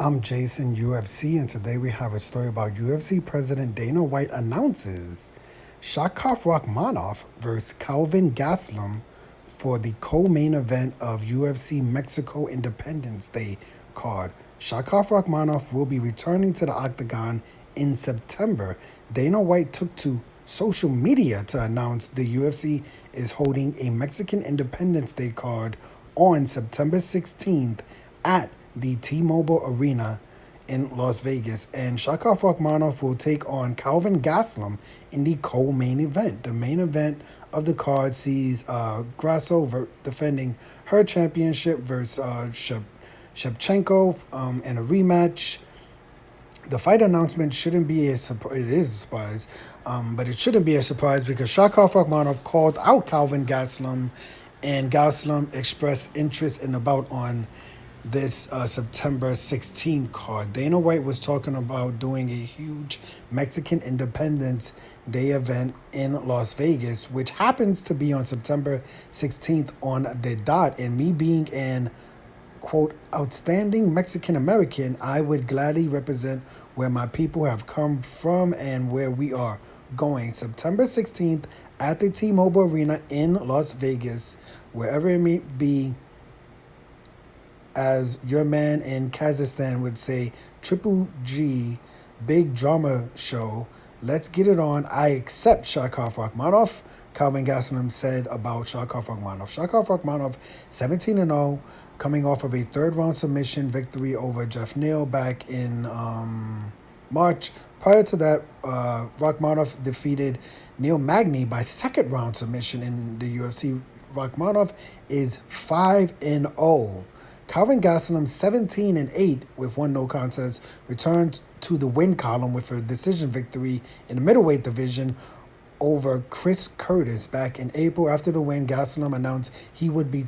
I'm Jason UFC, and today we have a story about UFC President Dana White announces Shavkat Rakhmonov versus Kelvin Gastelum for the co-main event of UFC Mexico Independence Day card. Shavkat Rakhmonov will be returning to the octagon in September. Dana White took to social media to announce the UFC is holding a Mexican Independence Day card on September 16th at the T-Mobile Arena in Las Vegas, and Shavkat Rakhmonov will take on Kelvin Gastelum in the co-main event. The main event of the card sees Grasso defending her championship versus Shevchenko in a rematch. The fight announcement shouldn't be a surprise. It is a surprise, but it shouldn't be a surprise because Shavkat Rakhmonov called out Kelvin Gastelum, and Gastelum expressed interest in the bout on this September 16th card. Dana White was talking about doing a huge Mexican Independence Day event in Las Vegas, which happens to be on September 16th on the dot. And me being an quote outstanding Mexican American, I would gladly represent where my people have come from and where we are going. September 16th at the T-Mobile Arena in Las Vegas, wherever it may be. As your man in Kazakhstan would say, Triple G, big drama show. Let's get it on. I accept Shavkat Rakhmonov. Kelvin Gastelum said about Shavkat Rakhmonov. Shavkat Rakhmonov, 17-0, coming off of a third-round submission victory over Jeff Neal back in March. Prior to that, Rakhmonov defeated Neil Magny by second-round submission in the UFC. Rakhmonov is 5-0. Kelvin Gastelum, 17-8 with one no contest, returned to the win column with a decision victory in the middleweight division over Chris Curtis back in April. After the win, Gastelum announced he would be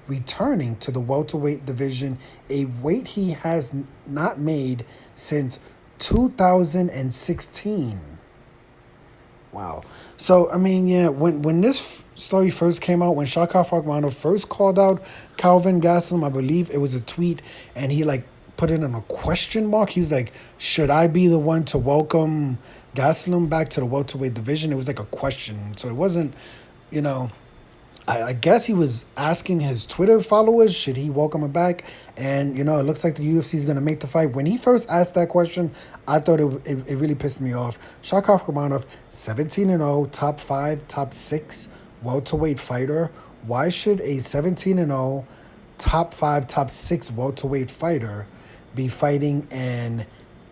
returning to the welterweight division, a weight he has not made since 2016. Wow. So, I mean, yeah, when this story first came out, when Shavkat Rakhmonov first called out Kelvin Gastelum, I believe it was a tweet, and he, put it in a question mark. He was like, should I be the one to welcome Gastelum back to the welterweight division? It was like a question. So it wasn't, I guess he was asking his Twitter followers, should he welcome him back? And, it looks like the UFC is going to make the fight. When he first asked that question, I thought it really pissed me off. Shavkat Rakhmonov, 17-0, top 5, top 6 welterweight fighter. Why should a 17-0, top 5, top 6 welterweight fighter be fighting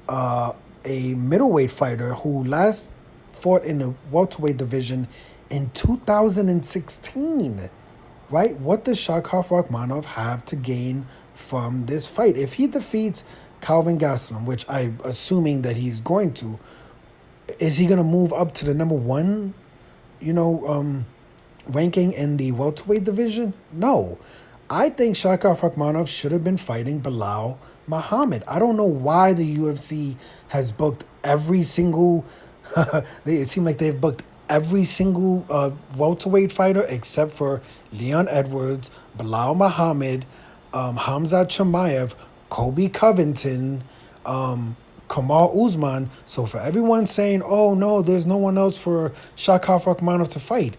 a middleweight fighter who last fought in the welterweight division in 2016, right? What does Shavkat Rakhmonov have to gain from this fight? If he defeats Kelvin Gastelum, which I'm assuming that he's going to, is he going to move up to the number one, ranking in the welterweight division? No. I think Shavkat Rakhmonov should have been fighting Belal Muhammad. I don't know why the UFC has booked every single, it seemed like they've booked every single welterweight fighter except for Leon Edwards, Belal Muhammad, Hamza Chimaev, Kobe Covington, Kamal Usman. So for everyone saying, oh no, there's no one else for Shavkat Rakhmonov to fight,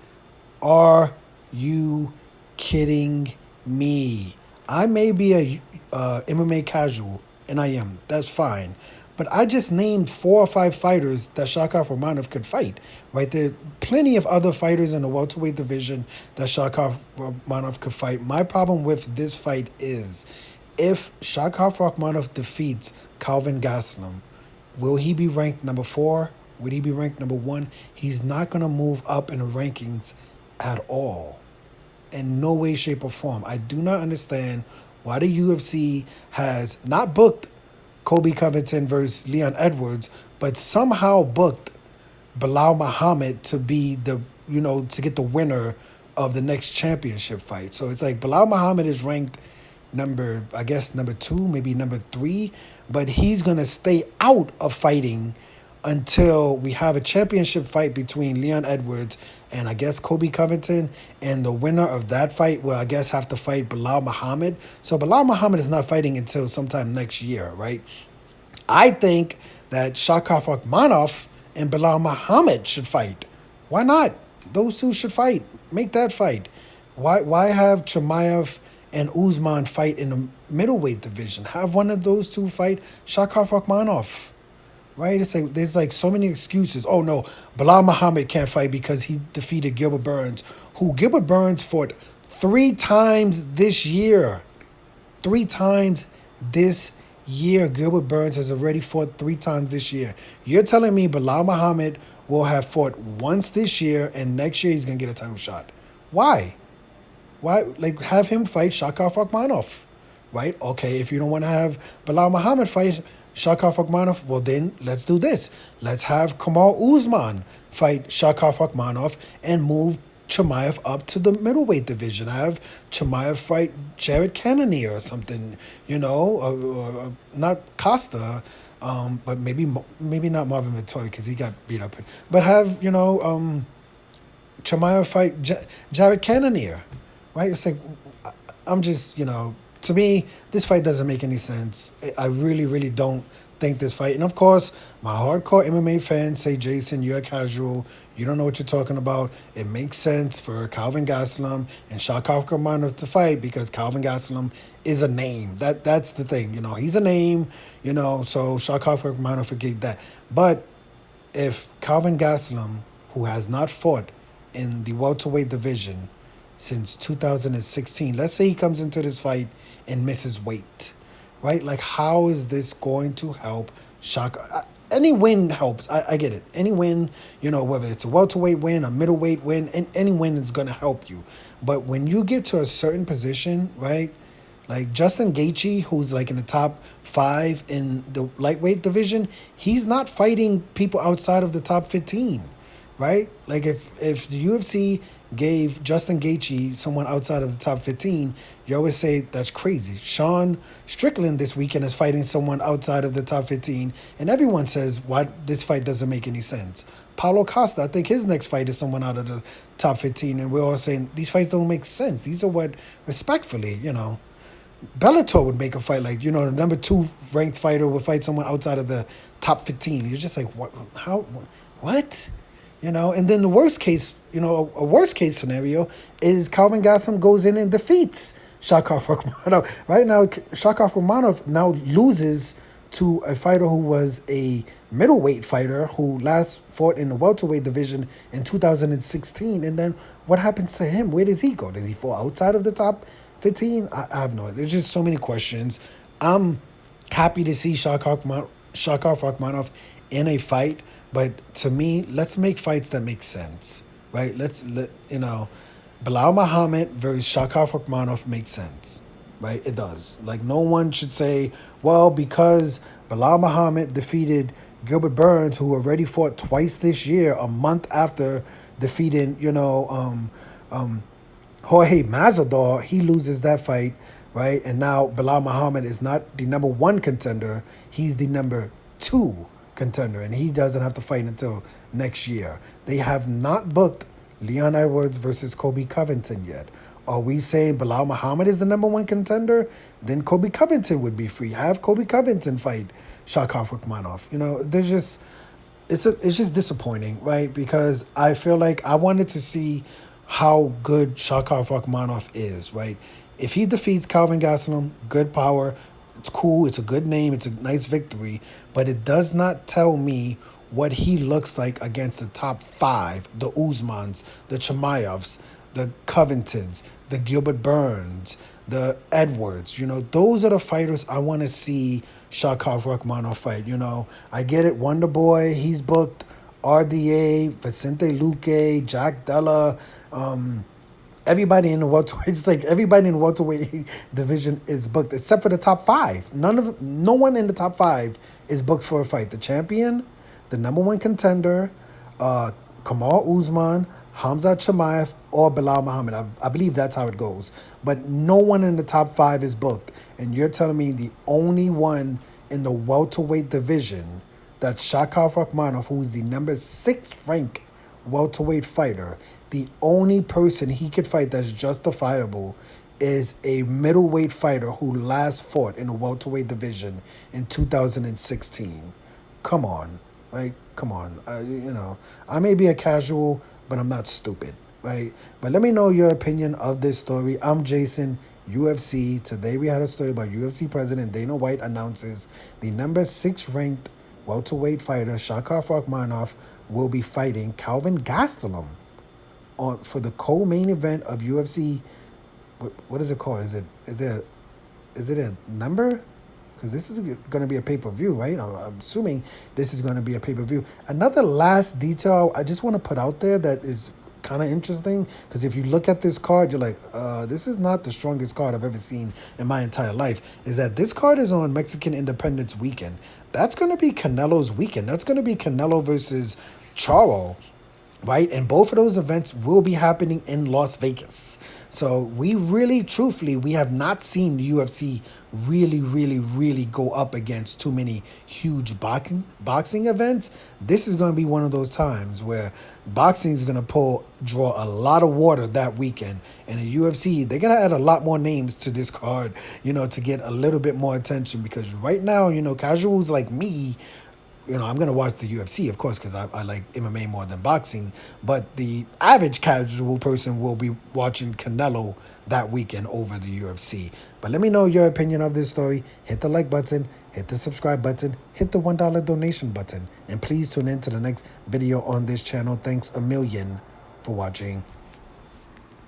are you kidding me? I may be a MMA casual, and I am. That's fine. But I just named 4 or 5 fighters that Shavkat Rakhmonov could fight. Right? There are plenty of other fighters in the welterweight division that Shavkat Rakhmonov could fight. My problem with this fight is, if Shavkat Rakhmonov defeats Kelvin Gastelum, will he be ranked number 4? Would he be ranked number 1? He's not going to move up in the rankings at all. In no way, shape, or form. I do not understand why the UFC has not booked Kobe Covington versus Leon Edwards, but somehow booked Belal Muhammad to be to get the winner of the next championship fight. So it's like Belal Muhammad is ranked number 2, maybe number 3, but he's going to stay out of fighting until we have a championship fight between Leon Edwards and I guess Kobe Covington, and the winner of that fight will I guess have to fight Bilal Muhammad. So Bilal Muhammad is not fighting until sometime next year, right? I think that Shavkat Rakhmonov and Bilal Muhammad should fight. Why not? Those two should fight. Make that fight. Why have Chimaev and Usman fight in the middleweight division? Have one of those two fight Shavkat Rakhmonov. Right? It's like there's like so many excuses. Oh no, Bilal Muhammad can't fight because he defeated Gilbert Burns, who Gilbert Burns fought 3 times this year. 3 times this year. Gilbert Burns has already fought 3 times this year. You're telling me Bilal Muhammad will have fought once this year and next year he's gonna get a title shot? Why? Why? Like have him fight Shavkat Rakhmonov, right? Okay, if you don't want to have Bilal Muhammad fight Shavkat Rakhmonov, well then let's do this. Let's have Kamal Usman fight Shavkat Rakhmonov and move Chimaev up to the middleweight division. Have Chimaev fight Jared Cannonier or something, or not Costa, but maybe not Marvin Vettori because he got beat up. But have Chimaev fight Jared Cannonier, right? It's like I'm just to me this fight doesn't make any sense. I really really don't think this fight. And of course, my hardcore MMA fans say, Jason, you're a casual. You don't know what you're talking about. It makes sense for Kelvin Gastelum and Shavkat Rakhmonov to fight because Kelvin Gastelum is a name. That's the thing. He's a name, so Shavkat Rakhmonov forget that. But if Kelvin Gastelum, who has not fought in the welterweight division since 2016, let's say he comes into this fight and misses weight, right? Like, how is this going to help Shavkat? Any win helps. I get it. Any win, whether it's a welterweight win, a middleweight win, and any win is going to help you. But when you get to a certain position, right, like Justin Gaethje, who's like in the top 5 in the lightweight division, he's not fighting people outside of the top 15, right? Like if the UFC gave Justin Gaethje someone outside of the top 15, you always say that's crazy. Sean Strickland this weekend is fighting someone outside of the top 15, and everyone says why this fight doesn't make any sense. Paulo Costa, I think his next fight is someone out of the top 15, and we're all saying these fights don't make sense. These are what, respectfully, Bellator would make a fight like, the number 2 ranked fighter would fight someone outside of the top 15. You're just like, what? How? What? And then the worst case, a worst case scenario is Kelvin Gastelum goes in and defeats Shavkat Rakhmonov. Right now, Shavkat Rakhmonov now loses to a fighter who was a middleweight fighter who last fought in the welterweight division in 2016. And then what happens to him? Where does he go? Does he fall outside of the top 15? I have no idea. There's just so many questions. I'm happy to see Shavkat Rakhmonov in a fight. But to me, let's make fights that make sense, right? Bilal Muhammad versus Shavkat Rakhmonov makes sense, right? It does. Like, no one should say, well, because Bilal Muhammad defeated Gilbert Burns, who already fought twice this year, a month after defeating, Jorge Masvidal, he loses that fight, right? And now Bilal Muhammad is not the number 1 contender. He's the number 2 contender, and he doesn't have to fight until next year. They have not booked Leon Edwards versus Kobe Covington yet. Are we saying Bilal Muhammad is the number 1 contender? Then Kobe Covington would be free. Have Kobe Covington fight Shavkat Rakhmonov. It's just disappointing, right? Because I feel like I wanted to see how good Shavkat Rakhmonov is, right? If he defeats Kelvin Gastelum, good power. It's cool. It's a good name. It's a nice victory. But it does not tell me what he looks like against the top 5, the Usmans, the Chimaevs, the Covingtons, the Gilbert Burns, the Edwards. Those are the fighters I want to see Shavkat Rakhmonov fight. I get it. Wonder Boy, he's booked. RDA, Vicente Luque, Jack Della, everybody in the welterweight, it's like everybody in the welterweight division is booked except for the top 5. No one in the top 5 is booked for a fight. The champion, the number 1 contender, Kamal Usman, Hamza Chimaev, or Bilal Muhammad. I believe that's how it goes. But no one in the top 5 is booked. And you're telling me the only one in the welterweight division that Shavkat Rakhmonov, who is the number 6 ranked welterweight fighter, the only person he could fight that's justifiable is a middleweight fighter who last fought in the welterweight division in 2016. Come on, right? Come on. I may be a casual, but I'm not stupid, right? But let me know your opinion of this story. I'm Jason, UFC. Today we had a story about UFC President Dana White announces the number 6 ranked welterweight fighter Shavkat Rakhmonov will be fighting Kelvin Gastelum for the co-main event of UFC. What is it called? Is it a number? Because this is going to be a pay-per-view, right? I'm assuming this is going to be a pay-per-view. Another last detail I just want to put out there that is kind of interesting, because if you look at this card, you're like, this is not the strongest card I've ever seen in my entire life, is that this card is on Mexican Independence weekend. That's going to be Canelo's weekend. That's going to be Canelo versus Charo, right? And both of those events will be happening in Las Vegas. So we really, truthfully, we have not seen the UFC really go up against too many huge boxing events. This is going to be one of those times where boxing is going to draw a lot of water that weekend. And the UFC, they're going to add a lot more names to this card, to get a little bit more attention. Because right now, casuals like me, I'm going to watch the UFC, of course, because I like MMA more than boxing. But the average casual person will be watching Canelo that weekend over the UFC. But let me know your opinion of this story. Hit the like button, hit the subscribe button, hit the $1 donation button. And please tune in to the next video on this channel. Thanks a million for watching.